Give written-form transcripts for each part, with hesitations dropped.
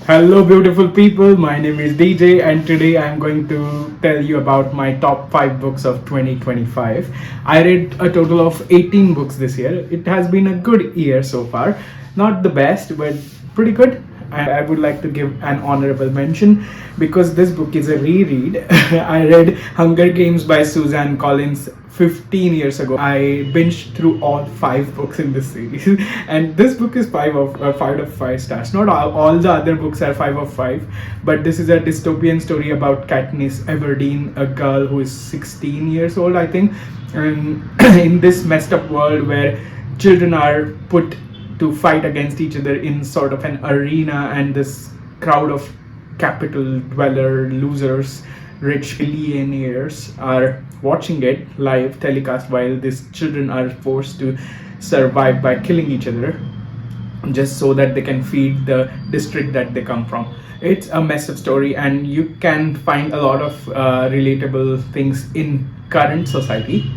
Hello, beautiful people. My name is DJ, and today I'm going to tell you about my top 5 books of 2025. I read a total of 18 books this year. It has been a good year so far. Not the best, but pretty good. And I would like to give an honorable mention because this book is a reread. I read Hunger Games by Suzanne Collins 15 years ago. I binged through all 5 books in this series, and this book is 5 of 5 stars. Not all the other books are 5 of 5, but this is a dystopian story about Katniss Everdeen, a girl who is 16 years old, I think, and in this messed up world where children are put to fight against each other in sort of an arena, and this crowd of capital dweller losers, rich billionaires, are watching it live telecast while these children are forced to survive by killing each other just so that they can feed the district that they come from. It's a massive story, and you can find a lot of relatable things in current society.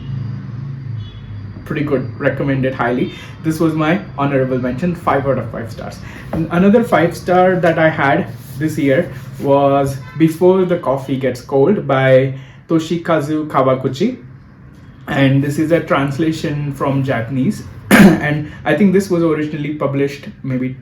Pretty good, recommend it highly. This was my honorable mention, 5 out of 5 stars. And another 5 star that I had this year was Before the Coffee Gets Cold by Toshikazu Kawaguchi, and this is a translation from Japanese. And I think this was originally published maybe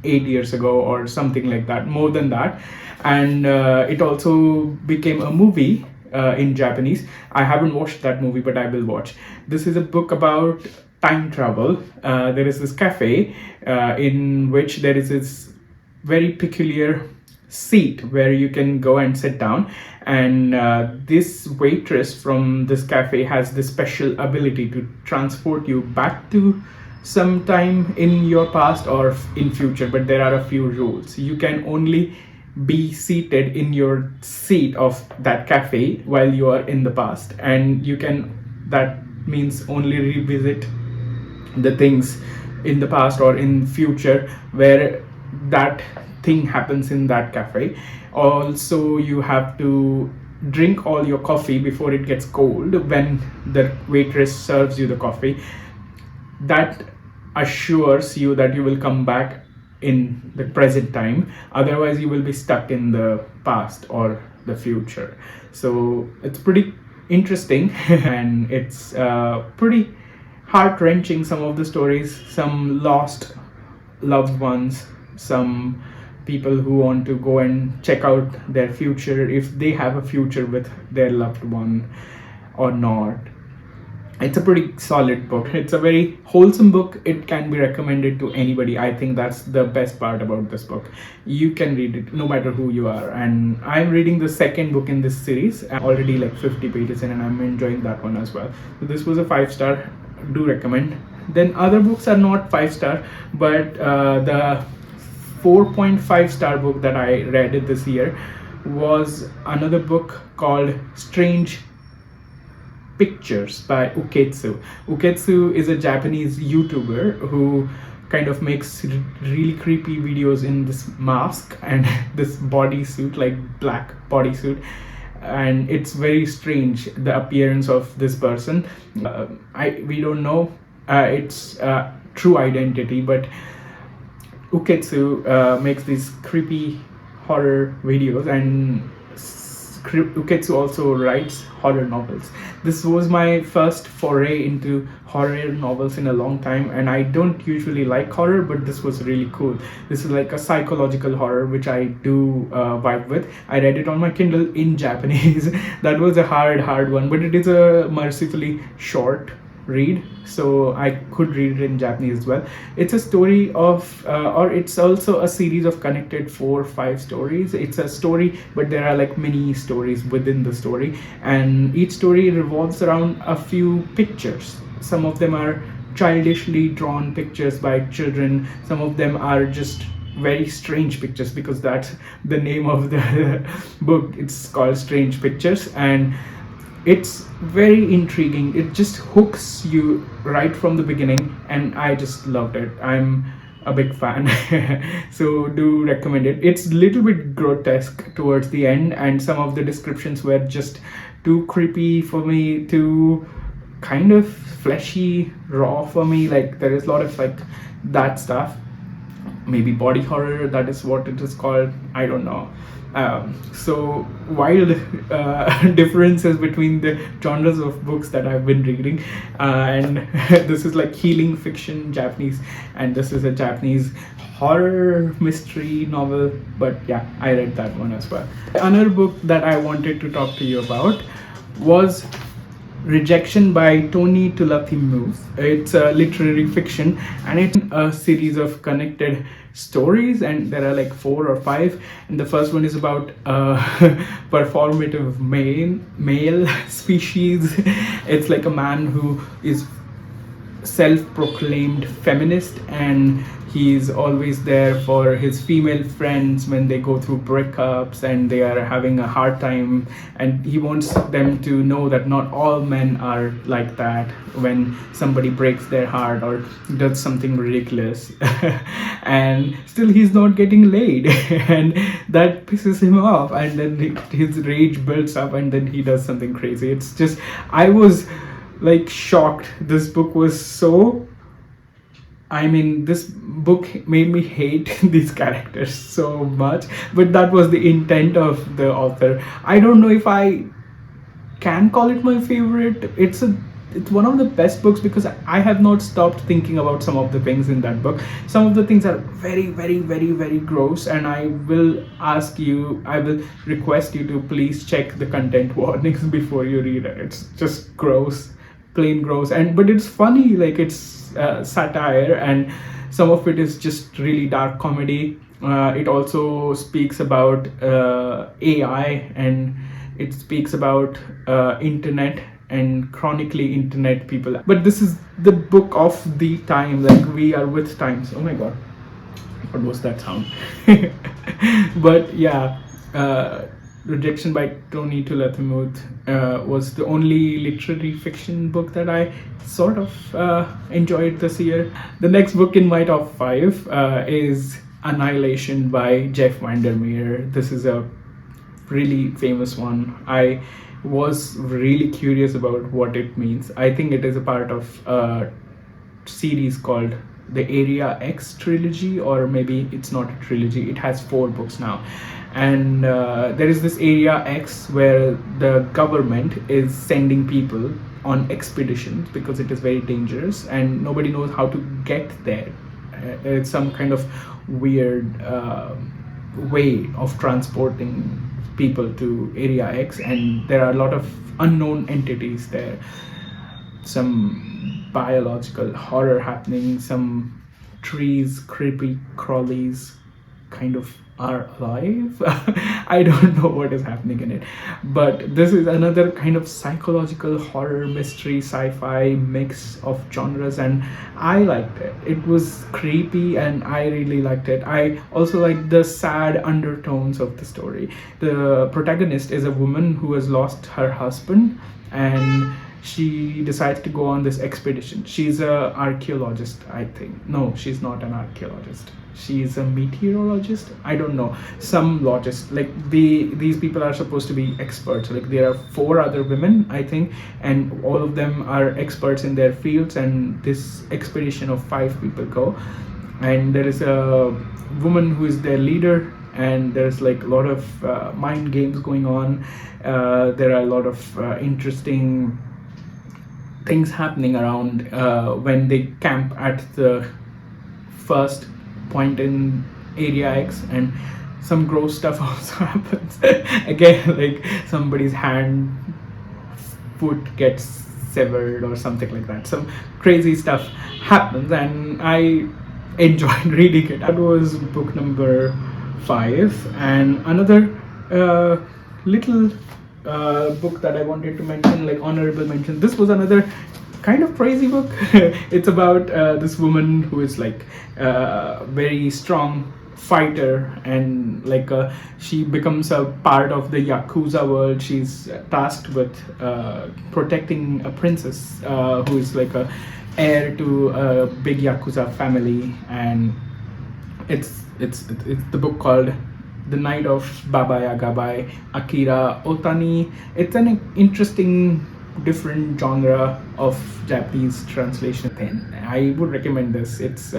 8 years ago or something like that, more than that. And it also became a movie in Japanese. I haven't watched that movie, but I will watch. This is a book about time travel. There is this cafe in which there is this very peculiar seat where you can go and sit down, and this waitress from this cafe has this special ability to transport you back to some time in your past or in future, but there are a few rules. You can only be seated in your seat of that cafe while you are in the past, and you can, that means only revisit the things in the past or in future where that thing happens in that cafe. Also, you have to drink all your coffee before it gets cold when the waitress serves you the coffee. That assures you that you will come back in the present time, otherwise you will be stuck in the past or the future. So it's pretty interesting and it's pretty heart-wrenching. Some of the stories, some lost loved ones, some people who want to go and check out their future, if they have a future with their loved one or not. It's a pretty solid book. It's a very wholesome book. It can be recommended to anybody. I think that's the best part about this book. You can read it no matter who you are. And I'm reading the second book in this series. I'm already like 50 pages in, and I'm enjoying that one as well. So this was a 5 star. Do recommend. Then other books are not 5 star, but the 4.5 star book that I read this year was another book called Strange Pictures by Uketsu. Uketsu is a Japanese YouTuber who kind of makes really creepy videos in this mask and this bodysuit, like black bodysuit, and it's very strange, the appearance of this person. We don't know its true identity, but Uketsu makes these creepy horror videos, and Uketsu also writes horror novels. This was my first foray into horror novels in a long time, and I don't usually like horror, but this was really cool. This is like a psychological horror, which I do vibe with. I read it on my Kindle in Japanese. That was a hard one, but it is a mercifully short read, so I could read it in Japanese as well. It's a story of or it's also a series of connected 4 or 5 stories. It's a story, but there are like mini stories within the story, and each story revolves around a few pictures. Some of them are childishly drawn pictures by children. Some of them are just very strange pictures, because that's the name of the book. It's called Strange Pictures, and it's very intriguing. It just hooks you right from the beginning, and I just loved it. I'm a big fan. So do recommend it. It's a little bit grotesque towards the end, and some of the descriptions were just too creepy for me, too kind of fleshy, raw for me. Like there is a lot of like that stuff. maybe body horror, that is what it is called, I don't know. So wild differences between the genres of books that I've been reading, and this is like healing fiction Japanese, and this is a Japanese horror mystery novel. But yeah, I read that one as well. Another book that I wanted to talk to you about was Rejection by Tony Tulathimuth. It's a literary fiction, and it's a series of connected stories, and there are like 4 or 5. And the first one is about performative male species. It's like a man who is self-proclaimed feminist, and he's always there for his female friends when they go through breakups and they are having a hard time, and he wants them to know that not all men are like that. When somebody breaks their heart or does something ridiculous and still he's not getting laid and that pisses him off, and then his rage builds up and then he does something crazy. It's just, I was like shocked. This book was so, I mean, this book made me hate these characters so much, but that was the intent of the author. I don't know if I can call it my favorite. It's one of the best books because I have not stopped thinking about some of the things in that book. Some of the things are very, very, very, very gross, and I will request you to please check the content warnings before you read it. It's just gross, plain gross, but it's funny. Like, it's satire, and some of it is just really dark comedy. It also speaks about AI, and it speaks about internet and chronically internet people. But this is the book of the time, like we are with times. Oh my god, what was that sound? But yeah, Rejection by Tony Tulathimuth was the only literary fiction book that I sort of enjoyed this year. The next book in my top 5 is Annihilation by Jeff Vandermeer. This is a really famous one. I was really curious about what it means. I think it is a part of a series called the Area X trilogy, or maybe it's not a trilogy. It has 4 books now. And there is this Area X where the government is sending people on expeditions because it is very dangerous and nobody knows how to get there. It's some kind of weird way of transporting people to Area X, and there are a lot of unknown entities there. Some biological horror happening, some trees, creepy crawlies kind of are alive. I don't know what is happening in it, but this is another kind of psychological horror mystery sci-fi mix of genres, and I liked it. It was creepy and I really liked it. I also like the sad undertones of the story. The protagonist is a woman who has lost her husband, and she decides to go on this expedition. She's a archaeologist, I think. No, she's not an archaeologist. She's a meteorologist. I don't know. Some logist. Like these people are supposed to be experts. Like there are 4 other women, I think, and all of them are experts in their fields. And this expedition of 5 people go, and there is a woman who is their leader. And there's like a lot of mind games going on. There are a lot of interesting things happening around when they camp at the first point in Area X, and some gross stuff also happens. Again, like somebody's foot gets severed or something like that. Some crazy stuff happens, and I enjoyed reading it. That was book number 5. And another little book that I wanted to mention, like honorable mention. This was another kind of crazy book. It's about this woman who is like a very strong fighter, and like she becomes a part of the Yakuza world. She's tasked with protecting a princess who is like a heir to a big Yakuza family, and it's the book called The Night of Baba Yaga by Akira Otani. It's an interesting different genre of Japanese translation, then I would recommend this. It's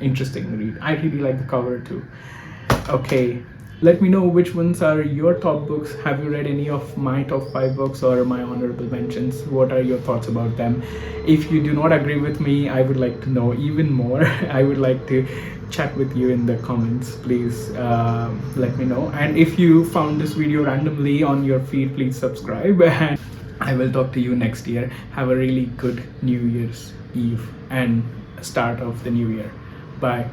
interesting read. I really like the cover too. Okay, let me know which ones are your top books. Have you read any of my top 5 books or my honorable mentions? What are your thoughts about them? If you do not agree with me, I would like to know even more. I would like to chat with you in the comments. Please let me know. And if you found this video randomly on your feed, please subscribe. And I will talk to you next year. Have a really good New Year's Eve and start of the new year. Bye.